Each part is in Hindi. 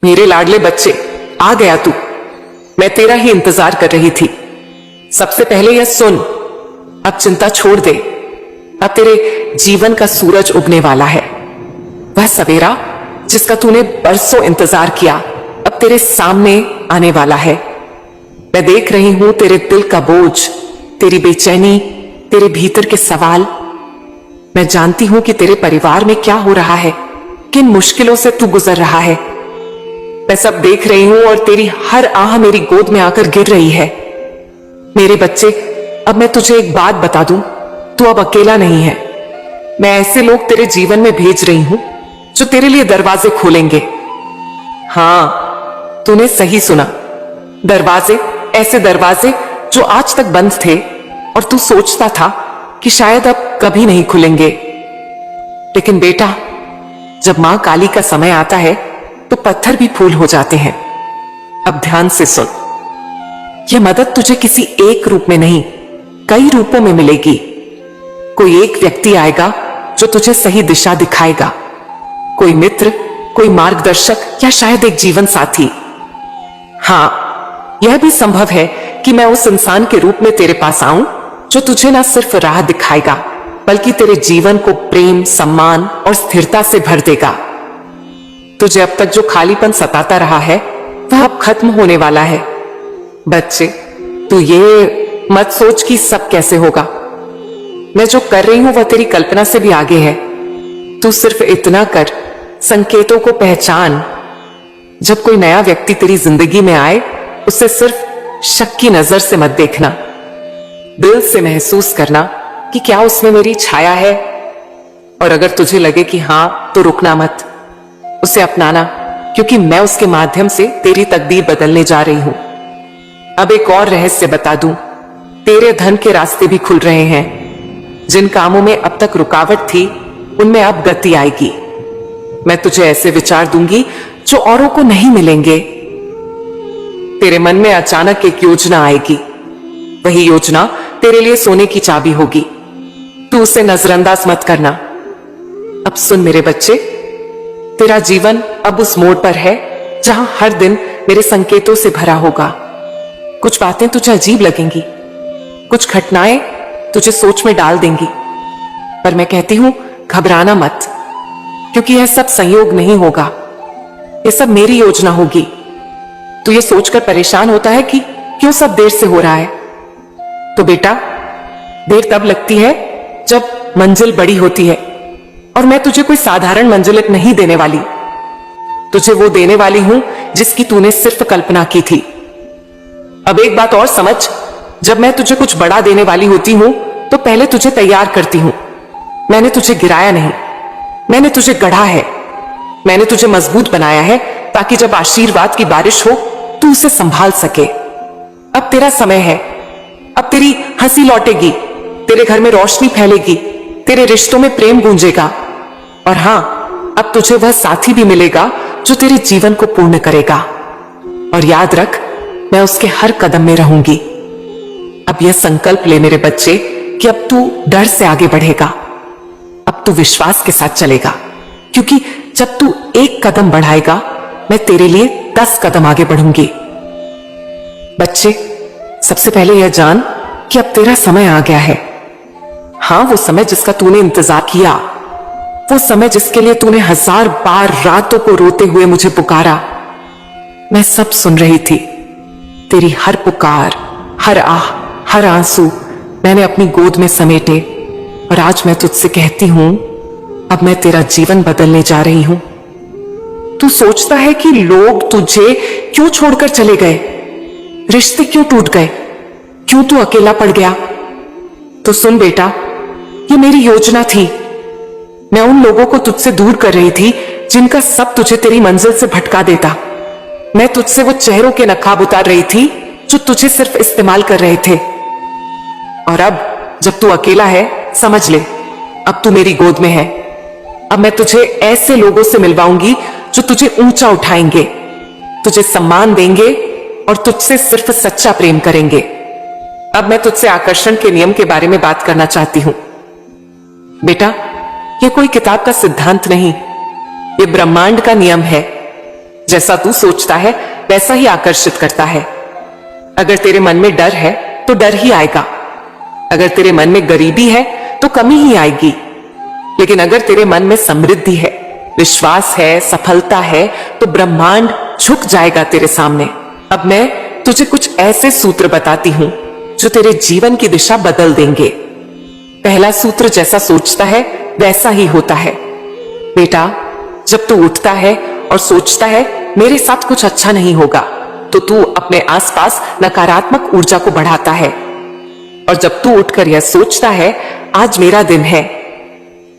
मेरे लाडले बच्चे, आ गया तू। मैं तेरा ही इंतजार कर रही थी। सबसे पहले यह सुन, अब चिंता छोड़ दे। अब तेरे जीवन का सूरज उगने वाला है। वह सवेरा जिसका तूने बरसों इंतजार किया अब तेरे सामने आने वाला है। मैं देख रही हूं तेरे दिल का बोझ, तेरी बेचैनी, तेरे भीतर के सवाल। मैं जानती हूं कि तेरे परिवार में क्या हो रहा है, किन मुश्किलों से तू गुजर रहा है। मैं सब देख रही हूं और तेरी हर आह मेरी गोद में आकर गिर रही है। मेरे बच्चे, अब मैं तुझे एक बात बता दूं, तू अब अकेला नहीं है। मैं ऐसे लोग तेरे जीवन में भेज रही हूं जो तेरे लिए दरवाजे खोलेंगे। हां, तूने सही सुना, दरवाजे, ऐसे दरवाजे जो आज तक बंद थे और तू सोचता था कि शायद अब कभी नहीं खुलेंगे। लेकिन बेटा, जब मां काली का समय आता है तो पत्थर भी फूल हो जाते हैं। अब ध्यान से सुन, यह मदद तुझे किसी एक रूप में नहीं, कई रूपों में मिलेगी। कोई एक व्यक्ति आएगा जो तुझे सही दिशा दिखाएगा, कोई मित्र, कोई मार्गदर्शक या शायद एक जीवन साथी। हां, यह भी संभव है कि मैं उस इंसान के रूप में तेरे पास आऊं जो तुझे ना सिर्फ राह दिखाएगा बल्कि तेरे जीवन को प्रेम, सम्मान और स्थिरता से भर देगा। तुझे अब तक जो खालीपन सताता रहा है वह अब खत्म होने वाला है। बच्चे, तू ये मत सोच कि सब कैसे होगा। मैं जो कर रही हूं वह तेरी कल्पना से भी आगे है। तू सिर्फ इतना कर, संकेतों को पहचान। जब कोई नया व्यक्ति तेरी जिंदगी में आए उसे सिर्फ शक की नजर से मत देखना, दिल से महसूस करना कि क्या उसमें मेरी छाया है। और अगर तुझे लगे कि हां, तो रुकना मत, उसे अपनाना, क्योंकि मैं उसके माध्यम से तेरी तकदीर बदलने जा रही हूं। अब एक और रहस्य बता दूं, तेरे धन के रास्ते भी खुल रहे हैं। जिन कामों में अब तक रुकावट थी उनमें अब गति आएगी। मैं तुझे ऐसे विचार दूंगी जो औरों को नहीं मिलेंगे। तेरे मन में अचानक एक योजना आएगी। वही योजना तेरे लिए सोने की चाबी होगी। तू उसे नजरअंदाज मत करना। अब सुन मेरे बच्चे, तेरा जीवन अब उस मोड़ पर है जहां हर दिन मेरे संकेतों से भरा होगा। कुछ बातें तुझे अजीब लगेंगी, कुछ घटनाएं तुझे सोच में डाल देंगी, पर मैं कहती हूं घबराना मत, क्योंकि यह सब संयोग नहीं होगा, यह सब मेरी योजना होगी। तू ये सोचकर परेशान होता है कि क्यों सब देर से हो रहा है। तो बेटा, देर तब लगती है जब मंजिल बड़ी होती है, और मैं तुझे कोई साधारण मंजिल नहीं देने वाली। तुझे वो देने वाली हूं जिसकी तूने सिर्फ कल्पना की थी। अब एक बात और समझ, जब मैं तुझे कुछ बड़ा देने वाली होती हूं तो पहले तुझे तैयार करती हूं। मैंने तुझे गिराया नहीं, मैंने तुझे गढ़ा है। मैंने तुझे मजबूत बनाया है ताकि जब आशीर्वाद की बारिश हो तू उसे संभाल सके। अब तेरा समय है, अब तेरी हंसी लौटेगी, तेरे घर में रोशनी फैलेगी, तेरे रिश्तों में प्रेम गूंजेगा। और हां, अब तुझे वह साथी भी मिलेगा जो तेरे जीवन को पूर्ण करेगा। और याद रख, मैं उसके हर कदम में रहूंगी। अब यह संकल्प ले मेरे बच्चे कि अब तू डर से आगे बढ़ेगा, अब तू विश्वास के साथ चलेगा, क्योंकि जब तू एक कदम बढ़ाएगा मैं तेरे लिए 10 कदम आगे बढ़ूंगी। बच्चे, सबसे पहले यह जान कि अब तेरा समय आ गया है। हां, वो समय जिसका तूने इंतजार किया, वो समय जिसके लिए तूने 1000 बार रातों को रोते हुए मुझे पुकारा। मैं सब सुन रही थी, तेरी हर पुकार, हर आह, हर आंसू मैंने अपनी गोद में समेटे। और आज मैं तुझसे कहती हूं, अब मैं तेरा जीवन बदलने जा रही हूं। तू सोचता है कि लोग तुझे क्यों छोड़कर चले गए, रिश्ते क्यों टूट गए, क्यों तू अकेला पड़ गया। तो सुन बेटा, ये मेरी योजना थी। मैं उन लोगों को तुझसे दूर कर रही थी जिनका सब तुझे तेरी मंजिल से भटका देता। मैं तुझसे वो चेहरों के नकाब उतार रही थी जो तुझे सिर्फ इस्तेमाल कर रहे थे। और अब जब तू अकेला है, समझ ले, अब तू मेरी गोद में है। अब मैं तुझे ऐसे लोगों से मिलवाऊंगी जो तुझे ऊंचा उठाएंगे, तुझे सम्मान देंगे और तुझसे सिर्फ सच्चा प्रेम करेंगे। अब मैं तुझसे आकर्षण के नियम के बारे में बात करना चाहती हूं। बेटा, यह कोई किताब का सिद्धांत नहीं, यह ब्रह्मांड का नियम है। जैसा तू सोचता है वैसा ही आकर्षित करता है। अगर तेरे मन में डर है तो डर ही आएगा, अगर तेरे मन में गरीबी है तो कमी ही आएगी। लेकिन अगर तेरे मन में समृद्धि है, विश्वास है, सफलता है, तो ब्रह्मांड झुक जाएगा तेरे सामने। अब मैं तुझे कुछ ऐसे सूत्र बताती हूं जो तेरे जीवन की दिशा बदल देंगे। पहला सूत्र, जैसा सोचता है वैसा ही होता है। बेटा, जब तू उठता है और सोचता है मेरे साथ कुछ अच्छा नहीं होगा, तो तू अपने आसपास नकारात्मक ऊर्जा को बढ़ाता है। और जब तू उठकर यह सोचता है आज मेरा दिन है,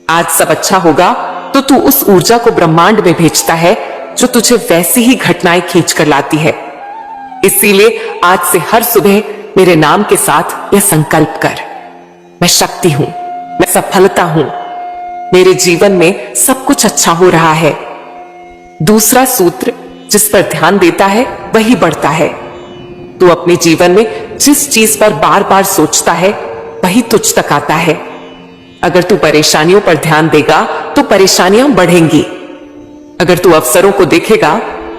आज सब अच्छा होगा, तो तू उस ऊर्जा को ब्रह्मांड में भेजता है जो तुझे वैसी ही घटनाएं खींच कर लाती है। इसीलिए आज से हर सुबह मेरे नाम के साथ यह संकल्प कर, मैं शक्ति हूं, मैं सफलता हूं, मेरे जीवन में सब कुछ अच्छा हो रहा है। दूसरा सूत्र, जिस पर ध्यान देता है वही बढ़ता है। तू अपने जीवन में जिस चीज पर बार बार सोचता है वही तुझ तक आता है। अगर तू परेशानियों पर ध्यान देगा तो परेशानियां बढ़ेंगी, अगर तू अवसरों को देखेगा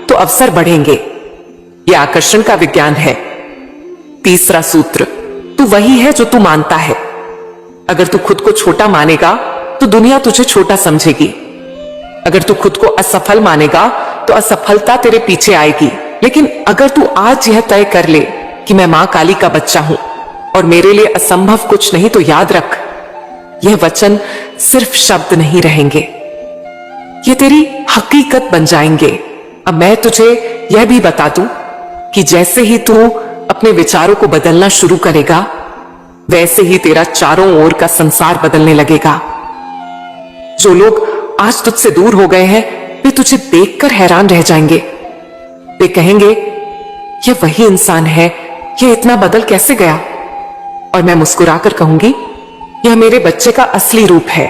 तो अवसर बढ़ेंगे। यह आकर्षण का विज्ञान है। तीसरा सूत्र, तू वही है जो तू मानता है। अगर तू खुद को छोटा मानेगा तो दुनिया तुझे छोटा समझेगी। अगर तू खुद को असफल मानेगा तो असफलता तेरे पीछे आएगी। लेकिन अगर तू आज यह तय कर ले कि मैं मां काली का बच्चा हूं और मेरे लिए असंभव कुछ नहीं, तो याद रख, यह वचन सिर्फ शब्द नहीं रहेंगे, ये तेरी हकीकत बन जाएंगे। अब मैं तुझे यह भी बता दूं कि जैसे ही तू अपने विचारों को बदलना शुरू करेगा, वैसे ही तेरा चारों ओर का संसार बदलने लगेगा। जो लोग आज तुझसे दूर हो गए हैं वे तुझे देखकर हैरान रह जाएंगे। वे कहेंगे यह वही इंसान है, यह इतना बदल कैसे गया? और मैं मुस्कुराकर कहूंगी यह मेरे बच्चे का असली रूप है।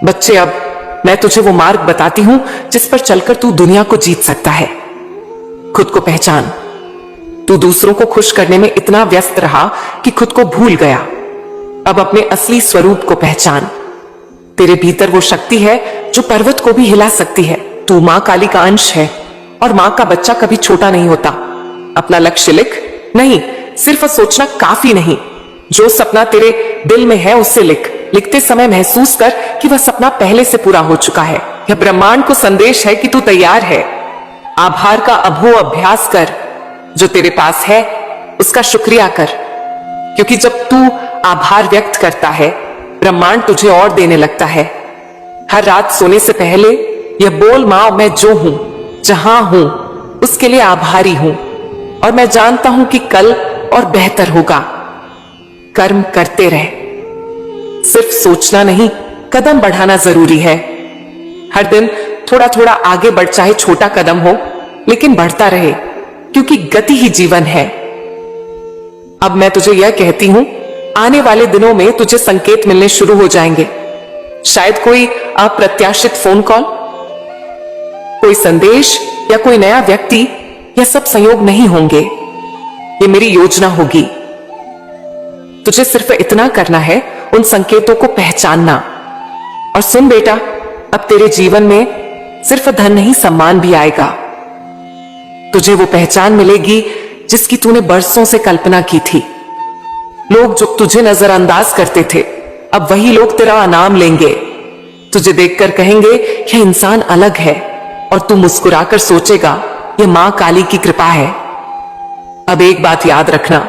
बच्चे, अब मैं तुझे वो मार्ग बताती हूं जिस पर चलकर तू दुनिया को जीत सकता है। खुद को पहचान। तू दूसरों को खुश करने में इतना व्यस्त रहा कि खुद को भूल गया। अब अपने असली स्वरूप को पहचान। तेरे भीतर वो शक्ति है जो पर्वत को भी हिला सकती है। तू मां काली का अंश है और मां का बच्चा कभी छोटा नहीं होता। अपना लक्ष्य लिख, नहीं सिर्फ सोचना काफी नहीं, जो सपना तेरे दिल में है उससे लिख। लिखते समय महसूस कर कि वह सपना पहले से पूरा हो चुका है। यह ब्रह्मांड को संदेश है कि तू तैयार है। आभार का अभो अभ्यास कर। जो तेरे पास है उसका शुक्रिया कर, क्योंकि जब तू आभार व्यक्त करता है ब्रह्मांड तुझे और देने लगता है। हर रात सोने से पहले यह बोल, मां मैं जो हूं, जहां हूं, उसके लिए आभारी हूं और मैं जानता हूं कि कल और बेहतर होगा। कर्म करते रहे, सिर्फ सोचना नहीं, कदम बढ़ाना जरूरी है। हर दिन थोड़ा थोड़ा आगे बढ़, चाहे छोटा कदम हो लेकिन बढ़ता रहे, क्योंकि गति ही जीवन है। अब मैं तुझे यह कहती हूं, आने वाले दिनों में तुझे संकेत मिलने शुरू हो जाएंगे। शायद कोई अप्रत्याशित फोन कॉल, कोई संदेश या कोई नया व्यक्ति। यह सब संयोग नहीं होंगे, ये मेरी योजना होगी। तुझे सिर्फ इतना करना है, उन संकेतों को पहचानना। और सुन बेटा, अब तेरे जीवन में सिर्फ धन नहीं, सम्मान भी आएगा। तुझे वो पहचान मिलेगी जिसकी तूने बरसों से कल्पना की थी। लोग जो तुझे नजरअंदाज करते थे, अब वही लोग तेरा नाम लेंगे। तुझे देखकर कहेंगे यह इंसान अलग है, और तू मुस्कुराकर सोचेगा यह मां काली की कृपा है। अब एक बात याद रखना,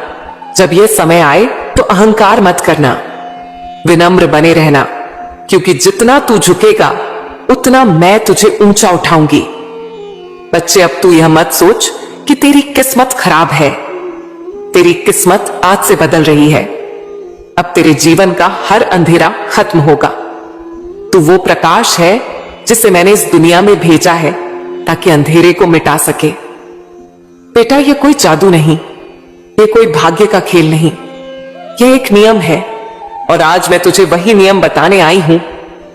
जब यह समय आए तो अहंकार मत करना, विनम्र बने रहना, क्योंकि जितना तू झुकेगा उतना मैं तुझे ऊंचा उठाऊंगी। बच्चे, अब तू यह मत सोच कि तेरी किस्मत खराब है। तेरी किस्मत आज से बदल रही है। अब तेरे जीवन का हर अंधेरा खत्म होगा। तू वो प्रकाश है जिसे मैंने इस दुनिया में भेजा है ताकि अंधेरे को मिटा सके। बेटा, यह कोई जादू नहीं, यह कोई भाग्य का खेल नहीं, यह एक नियम है। और आज मैं तुझे वही नियम बताने आई हूं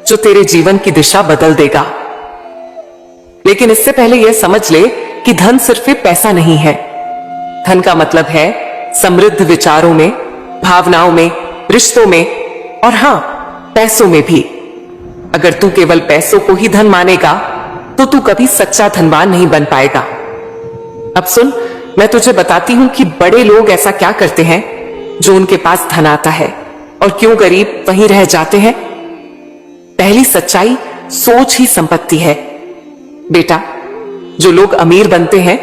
जो तेरे जीवन की दिशा बदल देगा। लेकिन इससे पहले यह समझ ले कि धन सिर्फ पैसा नहीं है। धन का मतलब है समृद्ध विचारों में, भावनाओं में, रिश्तों में, और हां, पैसों में भी। अगर तू केवल पैसों को ही धन मानेगा तो तू कभी सच्चा धनवान नहीं बन पाएगा। अब सुन, मैं तुझे बताती हूं कि बड़े लोग ऐसा क्या करते हैं जो उनके पास धन आता है और क्यों गरीब वहीं रह जाते हैं। पहली सच्चाई, सोच ही संपत्ति है। बेटा, जो लोग अमीर बनते हैं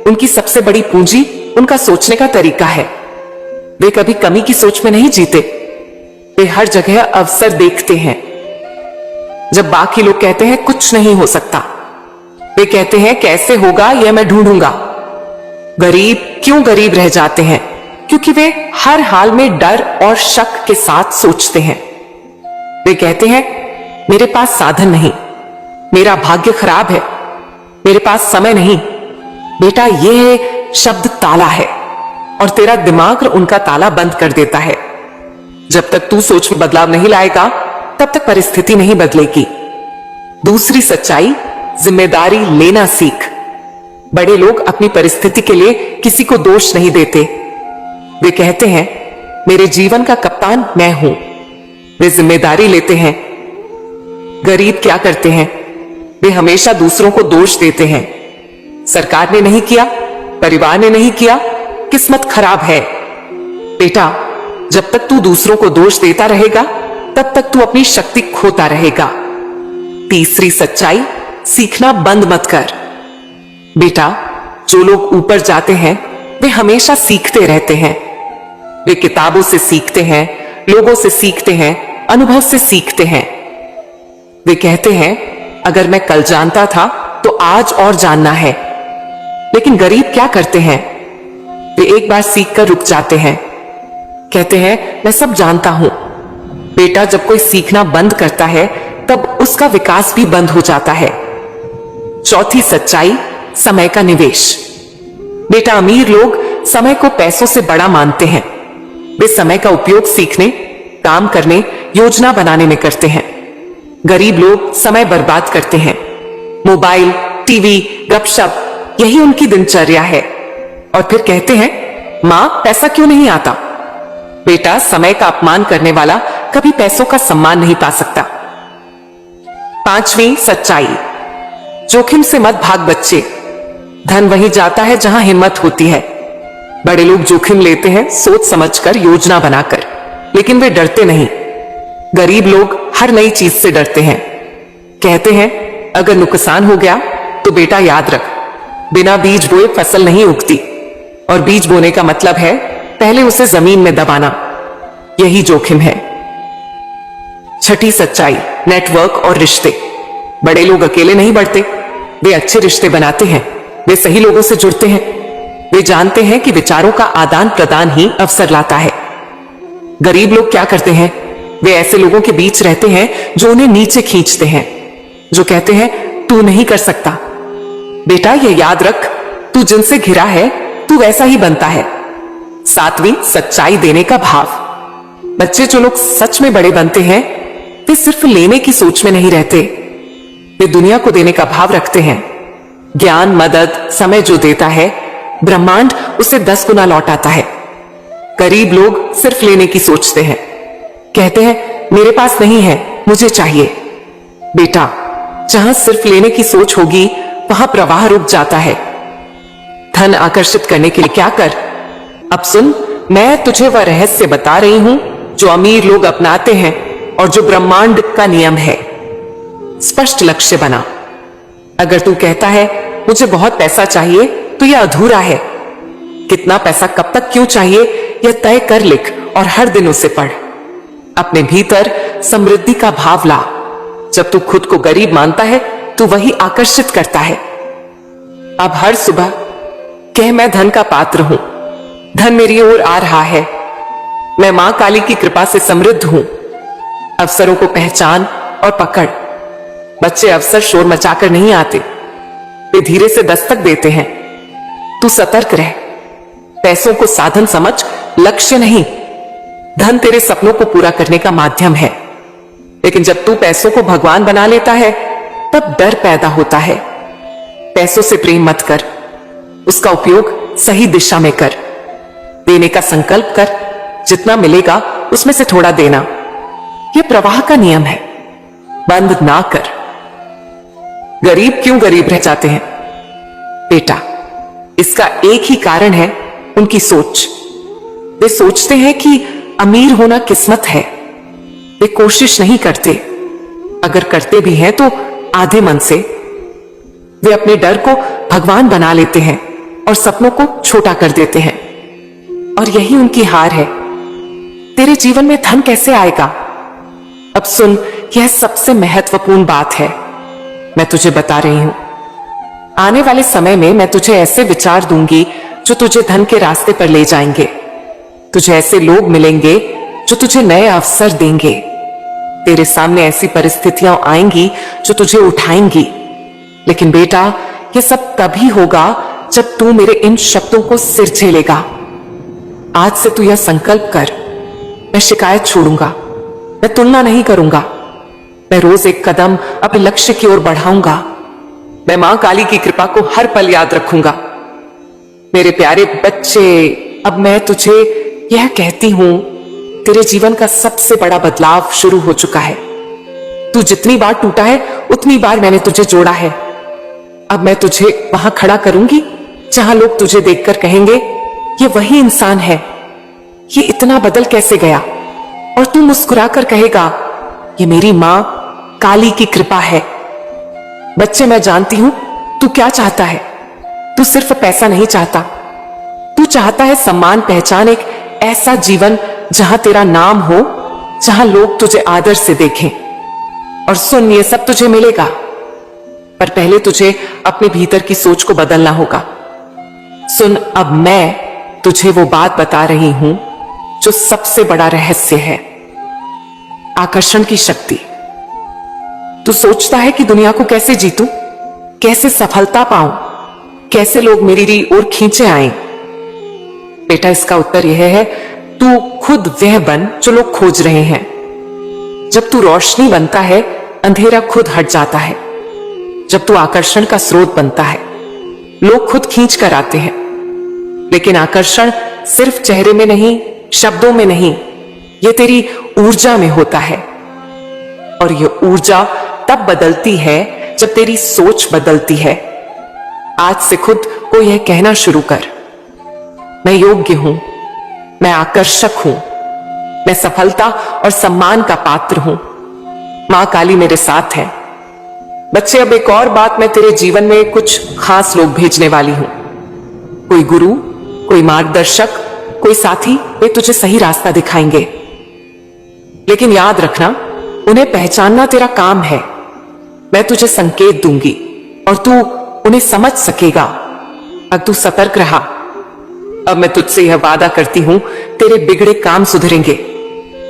उनकी सबसे बड़ी पूंजी उनका सोचने का तरीका है। वे कभी कमी की सोच में नहीं जीते, वे हर जगह अवसर देखते हैं। जब बाकी लोग कहते हैं कुछ नहीं हो सकता, वे कहते हैं कैसे होगा यह मैं ढूंढूंगा। गरीब क्यों गरीब रह जाते हैं? क्योंकि वे हर हाल में डर और शक के साथ सोचते हैं। वे कहते हैं मेरे पास साधन नहीं, मेरा भाग्य खराब है, मेरे पास समय नहीं। बेटा, यह शब्द ताला है और तेरा दिमाग उनका ताला बंद कर देता है। जब तक तू सोच में बदलाव नहीं लाएगा तब तक परिस्थिति नहीं बदलेगी। दूसरी सच्चाई, जिम्मेदारी लेना सीख। बड़े लोग अपनी परिस्थिति के लिए किसी को दोष नहीं देते। वे कहते हैं मेरे जीवन का कप्तान मैं हूं। वे जिम्मेदारी लेते हैं। गरीब क्या करते हैं? वे हमेशा दूसरों को दोष देते हैं। सरकार ने नहीं किया, परिवार ने नहीं किया, किस्मत खराब है। बेटा, जब तक तू दूसरों को दोष देता रहेगा तब तक तू अपनी शक्ति खोता रहेगा। तीसरी सच्चाई, सीखना बंद मत कर। बेटा, जो लोग ऊपर जाते हैं वे हमेशा सीखते रहते हैं। वे किताबों से सीखते हैं, लोगों से सीखते हैं, अनुभव से सीखते हैं। वे कहते हैं अगर मैं कल जानता था तो आज और जानना है। लेकिन गरीब क्या करते हैं? वे एक बार सीखकर रुक जाते हैं, कहते हैं मैं सब जानता हूं। बेटा, जब कोई सीखना बंद करता है तब उसका विकास भी बंद हो जाता है। चौथी सच्चाई, समय का निवेश। बेटा, अमीर लोग समय को पैसों से बड़ा मानते हैं। वे समय का उपयोग सीखने, काम करने, योजना बनाने में करते हैं। गरीब लोग समय बर्बाद करते हैं। मोबाइल, टीवी, गपशप, यही उनकी दिनचर्या है। और फिर कहते हैं मां, पैसा क्यों नहीं आता? बेटा, समय का अपमान करने वाला कभी पैसों का सम्मान नहीं पा सकता। पांचवी सच्चाई, जोखिम से मत भाग बच्चे। धन वहीं जाता है जहां हिम्मत होती है। बड़े लोग जोखिम लेते हैं सोच समझकर, योजना बनाकर, लेकिन वे डरते नहीं। गरीब लोग हर नई चीज से डरते हैं। कहते हैं अगर नुकसान हो गया तो बेटा याद रख, बिना बीज बोए फसल नहीं उगती, और बीज बोने का मतलब है पहले उसे जमीन में दबाना। यही जोखिम है। छठी सच्चाई, नेटवर्क और रिश्ते। बड़े लोग अकेले नहीं बढ़ते, वे अच्छे रिश्ते बनाते हैं। वे सही लोगों से जुड़ते हैं। वे जानते हैं कि विचारों का आदान प्रदान ही अवसर लाता है। गरीब लोग क्या करते हैं? वे ऐसे लोगों के बीच रहते हैं जो उन्हें नीचे खींचते हैं, जो कहते हैं तू नहीं कर सकता। बेटा, ये याद रख, तू जिनसे घिरा है तू वैसा ही बनता है। सातवीं सच्चाई, देने का भाव। बच्चे जो लोग सच में बड़े बनते हैं वे सिर्फ लेने की सोच में नहीं रहते, वे दुनिया को देने का भाव रखते हैं। ज्ञान, मदद, समय जो देता है ब्रह्मांड उसे 10 गुना लौटाता है। गरीब लोग सिर्फ लेने की सोचते हैं, कहते हैं मेरे पास नहीं है, मुझे चाहिए। बेटा, जहां सिर्फ लेने की सोच होगी वहां प्रवाह रुक जाता है। धन आकर्षित करने के लिए क्या कर? अब सुन, मैं तुझे वह रहस्य बता रही हूं जो अमीर लोग अपनाते हैं और जो ब्रह्मांड का नियम है। स्पष्ट लक्ष्य बना। अगर तू कहता है मुझे बहुत पैसा चाहिए तो यह अधूरा है। कितना पैसा, कब तक, क्यों चाहिए, यह तय कर लिख और हर दिन उसे पढ़। अपने भीतर समृद्धि का भाव ला। जब तू खुद को गरीब मानता है तो वही आकर्षित करता है। अब हर सुबह कह मैं धन का पात्र हूं, धन मेरी ओर आ रहा है, मैं मां काली की कृपा से समृद्ध हूं। अवसरों को पहचान और पकड़। बच्चे अवसर शोर मचाकर नहीं आते, वे धीरे से दस्तक देते हैं। तू सतर्क रह। पैसों को साधन समझ, लक्ष्य नहीं। धन तेरे सपनों को पूरा करने का माध्यम है, लेकिन जब तू पैसों को भगवान बना लेता है तब डर पैदा होता है। पैसों से प्रेम मत कर, उसका उपयोग सही दिशा में कर। देने का संकल्प कर, जितना मिलेगा उसमें से थोड़ा देना। यह प्रवाह का नियम है, बंद ना कर। गरीब क्यों गरीब रह जाते हैं? बेटा, इसका एक ही कारण है, उनकी सोच। वे सोचते हैं कि अमीर होना किस्मत है। वे कोशिश नहीं करते, अगर करते भी हैं तो आधे मन से। वे अपने डर को भगवान बना लेते हैं और सपनों को छोटा कर देते हैं, और यही उनकी हार है। तेरे जीवन में धन कैसे आएगा? अब सुन, यह सबसे महत्वपूर्ण बात है, मैं तुझे बता रही हूं। आने वाले समय में मैं तुझे ऐसे विचार दूंगी जो तुझे धन के रास्ते पर ले जाएंगे। तुझे ऐसे लोग मिलेंगे जो तुझे नए अवसर देंगे। तेरे सामने ऐसी परिस्थितियां आएंगी जो तुझे उठाएंगी। लेकिन बेटा, यह सब तभी होगा जब तू मेरे इन शब्दों को सिर झेलेगा। आज से तू यह संकल्प कर, मैं शिकायत छोड़ूंगा, मैं तुलना नहीं करूंगा, मैं रोज एक कदम अपने लक्ष्य की ओर बढ़ाऊंगा। मैं मां काली की कृपा को हर पल याद रखूंगा। मेरे प्यारे बच्चे, अब मैं तुझे यह कहती हूं, तेरे जीवन का सबसे बड़ा बदलाव शुरू हो चुका है। तू जितनी बार टूटा है उतनी बार मैंने तुझे जोड़ा है। अब मैं तुझे वहां खड़ा करूंगी जहां लोग तुझे देखकर कहेंगे, ये वही इंसान है, ये इतना बदल कैसे गया? और तू मुस्कुराकर कहेगा, ये मेरी मां काली की कृपा है। बच्चे, मैं जानती हूं तू क्या चाहता है। तू सिर्फ पैसा नहीं चाहता, तू चाहता है सम्मान, पहचान, एक ऐसा जीवन जहां तेरा नाम हो, जहां लोग तुझे आदर से देखें। और सुन, ये सब तुझे मिलेगा, पर पहले तुझे अपने भीतर की सोच को बदलना होगा। सुन, अब मैं तुझे वो बात बता रही हूं जो सबसे बड़ा रहस्य है, आकर्षण की शक्ति। तू सोचता है कि दुनिया को कैसे जीतूं, कैसे सफलता पाऊं, कैसे लोग मेरी ओर खींचे आए। बेटा, इसका उत्तर यह है, तू खुद वह बन जो लोग खोज रहे हैं। जब तू रोशनी बनता है, अंधेरा खुद हट जाता है। जब तू आकर्षण का स्रोत बनता है, लोग खुद खींच कर आते हैं। लेकिन आकर्षण सिर्फ चेहरे में नहीं, शब्दों में नहीं, यह तेरी ऊर्जा में होता है। और यह ऊर्जा तब बदलती है जब तेरी सोच बदलती है। आज से खुद को यह कहना शुरू कर, मैं योग्य हूं, मैं आकर्षक हूं, मैं सफलता और सम्मान का पात्र हूं। मां काली मेरे साथ है। बच्चे, अब एक और बात, मैं तेरे जीवन में कुछ खास लोग भेजने वाली हूं। कोई गुरु, कोई मार्गदर्शक, कोई साथी, वे तुझे सही रास्ता दिखाएंगे। लेकिन याद रखना, उन्हें पहचानना तेरा काम है। मैं तुझे संकेत दूंगी और तू उन्हें समझ सकेगा अगर तू सतर्क रहा। अब मैं तुझसे यह वादा करती हूं, तेरे बिगड़े काम सुधरेंगे।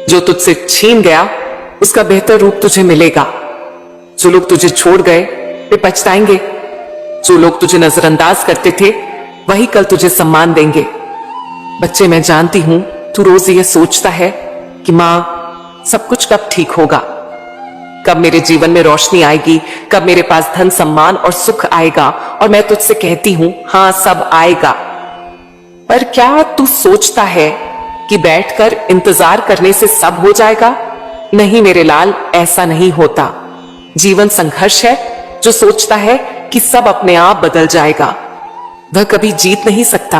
जो तुझसे छीन गया उसका बेहतर रूप तुझे मिलेगा। जो लोग तुझे छोड़ गए वे पछताएंगे। जो लोग तुझे नजरअंदाज करते थे वही कल तुझे सम्मान देंगे। बच्चे, मैं जानती हूं तू रोज यह सोचता है कि मां, सब कुछ कब ठीक होगा, कब मेरे जीवन में रोशनी आएगी, कब मेरे पास धन, सम्मान और सुख आएगा। और मैं तुझसे कहती हूं, हां, सब आएगा। पर क्या तू सोचता है कि बैठकर इंतजार करने से सब हो जाएगा? नहीं मेरे लाल, ऐसा नहीं होता। जीवन संघर्ष है। जो सोचता है कि सब अपने आप बदल जाएगा वह कभी जीत नहीं सकता।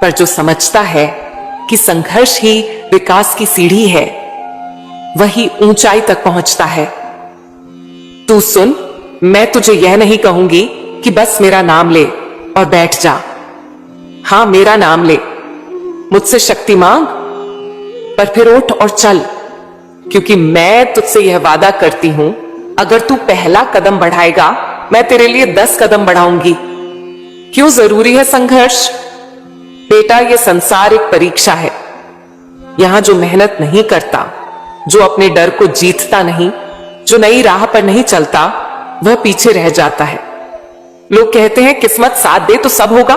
पर जो समझता है कि संघर्ष ही विकास की सीढ़ी है, वही ऊंचाई तक पहुंचता है। तू सुन, मैं तुझे यह नहीं कहूंगी कि बस मेरा नाम ले और बैठ जा। हां, मेरा नाम ले, मुझसे शक्ति मांग, पर फिर उठ और चल, क्योंकि मैं तुझसे यह वादा करती हूं, अगर तू पहला कदम बढ़ाएगा, मैं तेरे लिए 10 कदम बढ़ाऊंगी। क्यों जरूरी है संघर्ष? बेटा, यह संसार एक परीक्षा है। यहां जो मेहनत नहीं करता, जो अपने डर को जीतता नहीं, जो नई राह पर नहीं चलता, वह पीछे रह जाता है। लोग कहते हैं किस्मत साथ दे तो सब होगा।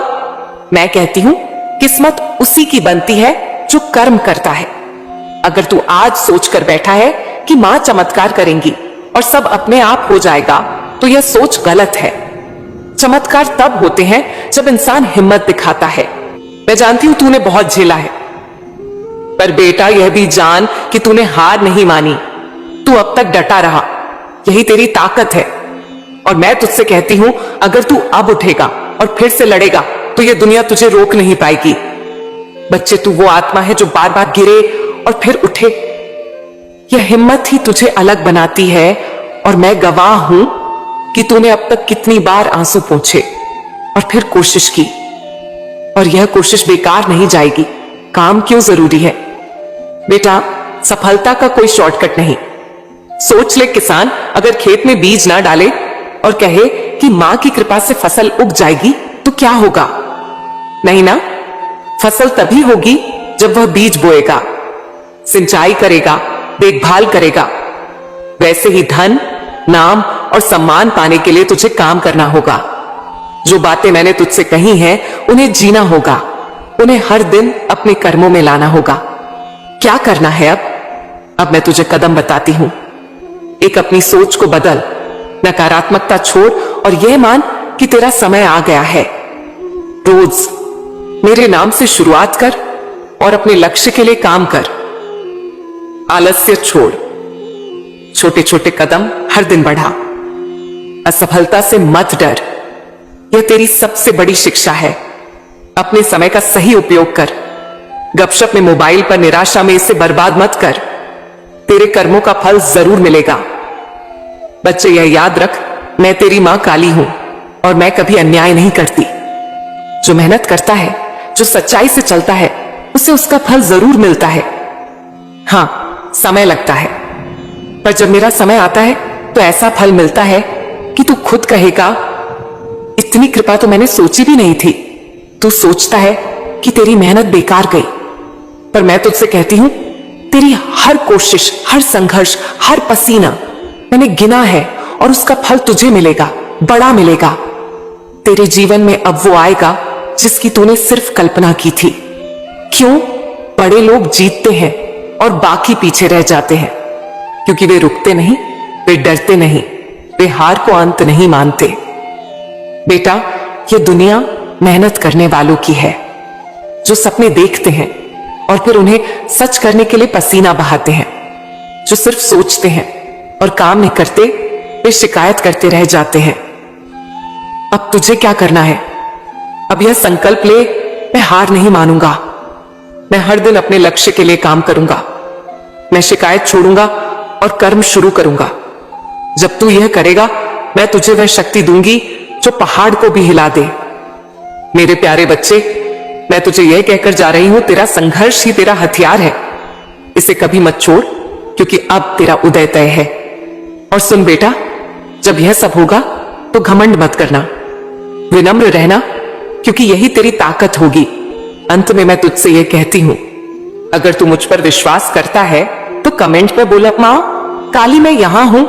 मैं कहती हूं, किस्मत उसी की बनती है जो कर्म करता है। अगर तू आज सोचकर बैठा है कि मां चमत्कार करेंगी और सब अपने आप हो जाएगा, तो यह सोच गलत है। चमत्कार तब होते हैं जब इंसान हिम्मत दिखाता है। मैं जानती हूं तूने बहुत झेला है, पर बेटा, यह भी जान कि तूने हार नहीं मानी। तू अब तक डटा रहा, यही तेरी ताकत है। और मैं तुझसे कहती हूं, अगर तू अब उठेगा और फिर से लड़ेगा तो ये दुनिया तुझे रोक नहीं पाएगी। बच्चे, तू वो आत्मा है जो बार बार गिरे और फिर उठे। यह हिम्मत ही तुझे अलग बनाती है और मैं गवाह हूं कि तूने अब तक कितनी बार आंसू पोंछे और फिर कोशिश की, और यह कोशिश बेकार नहीं जाएगी। काम क्यों जरूरी है बेटा? सफलता का कोई शॉर्टकट नहीं। सोच ले, किसान अगर खेत में बीज ना डाले और कहे कि मां की कृपा से फसल उग जाएगी तो क्या होगा? नहीं ना, फसल तभी होगी जब वह बीज बोएगा, सिंचाई करेगा, देखभाल करेगा। वैसे ही धन, नाम और सम्मान पाने के लिए तुझे काम करना होगा। जो बातें मैंने तुझसे कही हैं उन्हें जीना होगा, उन्हें हर दिन अपने कर्मों में लाना होगा। क्या करना है अब मैं तुझे कदम बताती हूं। एक, अपनी सोच को बदल, नकारात्मकता छोड़ और यह मान कि तेरा समय आ गया है। रोज मेरे नाम से शुरुआत कर और अपने लक्ष्य के लिए काम कर। आलस्य छोड़, छोटे छोटे कदम हर दिन बढ़ा। असफलता से मत डर, यह तेरी सबसे बड़ी शिक्षा है। अपने समय का सही उपयोग कर। गपशप में, मोबाइल पर, निराशा में इसे बर्बाद मत कर। तेरे कर्मों का फल जरूर मिलेगा। बच्चे, यह याद रख, मैं तेरी मां काली हूं और मैं कभी अन्याय नहीं करती। जो मेहनत करता है, जो सच्चाई से चलता है, उसे उसका फल जरूर मिलता है। हां, समय लगता है, पर जब मेरा समय आता है तो ऐसा फल मिलता है कि तू खुद कहेगा, इतनी कृपा तो मैंने सोची भी नहीं थी। तू सोचता है कि तेरी मेहनत बेकार गई, पर मैं तुझसे कहती हूं, तेरी हर कोशिश, हर संघर्ष, हर पसीना मैंने गिना है और उसका फल तुझे मिलेगा, बड़ा मिलेगा। तेरे जीवन में अब वो आएगा जिसकी तूने सिर्फ कल्पना की थी। क्यों? बड़े लोग जीतते हैं और बाकी पीछे रह जाते हैं, क्योंकि वे रुकते नहीं, वे डरते नहीं, वे हार को अंत नहीं मानते। बेटा, ये दुनिया मेहनत करने वालों की है, जो सपने देखते हैं और फिर उन्हें सच करने के लिए पसीना बहाते हैं। जो सिर्फ सोचते हैं और काम नहीं करते, वे शिकायत करते रह जाते हैं। अब तुझे क्या करना है? अब यह संकल्प ले, मैं हार नहीं मानूंगा। मैं हर दिन अपने लक्ष्य के लिए काम करूंगा। मैं शिकायत छोड़ूंगा और कर्म शुरू करूंगा। जब तू यह करेगा, मैं तुझे वह शक्ति दूंगी जो पहाड़ को भी हिला दे। मेरे प्यारे बच्चे, मैं तुझे यह कहकर जा रही हूं, तेरा संघर्ष ही तेरा हथियार है। इसे कभी मत छोड़, क्योंकि अब तेरा उदय तय है। और सुन बेटा, जब यह सब होगा तो घमंड मत करना, विनम्र रहना, क्योंकि यही तेरी ताकत होगी। अंत में मैं तुझसे यह कहती हूं, अगर तू मुझ पर विश्वास करता है तो कमेंट में बोला, मां काली मैं यहां हूं